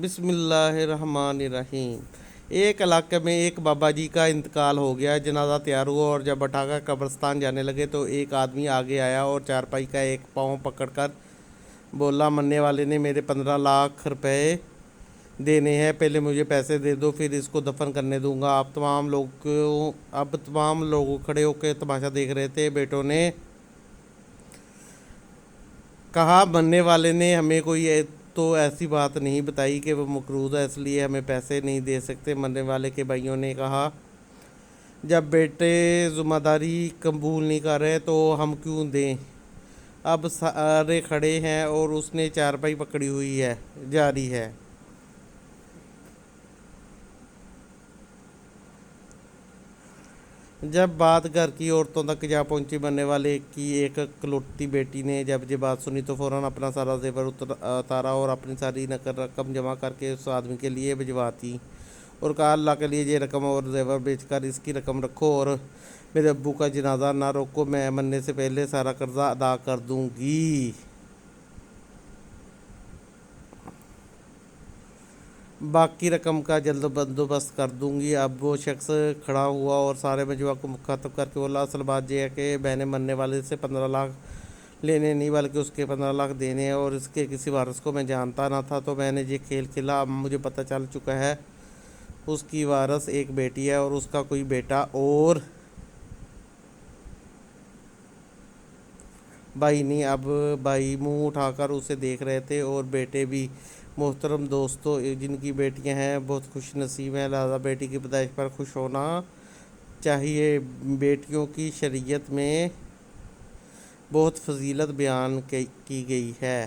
بسم اللہ الرحمن الرحیم۔ ایک علاقے میں ایک بابا جی کا انتقال ہو گیا۔ جنازہ تیار ہوا اور جب اٹھا کر قبرستان جانے لگے تو ایک آدمی آگے آیا اور چارپائی کا ایک پاؤں پکڑ کر بولا، مرنے والے نے میرے 15 لاکھ روپے دینے ہیں، پہلے مجھے پیسے دے دو، پھر اس کو دفن کرنے دوں گا۔ اب تمام لوگ کھڑے ہو کے تماشا دیکھ رہے تھے۔ بیٹوں نے کہا، مرنے والے نے ہمیں کوئی تو ایسی بات نہیں بتائی کہ وہ مقروض ہے، اس لیے ہمیں پیسے نہیں دے سکتے۔ مرنے والے کے بھائیوں نے کہا، جب بیٹے ذمہ داری قبول نہیں کر رہے تو ہم کیوں دیں؟ اب سارے کھڑے ہیں اور اس نے چارپائی پکڑی ہوئی ہے، جاری ہے۔ جب بات گھر کی عورتوں تک جا پہنچی، مرنے والے کی ایک اکلوتی بیٹی نے جب یہ بات سنی تو فوراً اپنا سارا زیور اتارا اور اپنی ساری نقد رقم جمع کر کے اس آدمی کے لیے بھجواتی اور کہا، اللہ کے لیے یہ رقم اور زیور بیچ کر اس کی رقم رکھو اور میرے ابو کا جنازہ نہ روکو، میں مرنے سے پہلے سارا قرضہ ادا کر دوں گی۔ باقی رقم کا جلد بندوبست کر دوں گی۔ اب وہ شخص کھڑا ہوا اور سارے مجمع کو مخاطب کر کے بولا، اصل بات یہ ہے کہ میں نے مرنے والے سے 15 لاکھ لینے نہیں بلکہ اس کے 15 لاکھ دینے ہیں، اور اس کے کسی وارث کو میں جانتا نہ تھا، تو میں نے یہ کھیل کھیلا۔ اب مجھے پتہ چل چکا ہے اس کی وارث ایک بیٹی ہے اور اس کا کوئی بیٹا اور بھائی نہیں۔ اب بھائی منہ اٹھا کر اسے دیکھ رہے تھے اور بیٹے بھی۔ محترم دوستو، جن کی بیٹیاں ہیں بہت خوش نصیب ہیں، لہذا بیٹی کی پیدائش پر خوش ہونا چاہیے۔ بیٹیوں کی شریعت میں بہت فضیلت بیان کی گئی ہے۔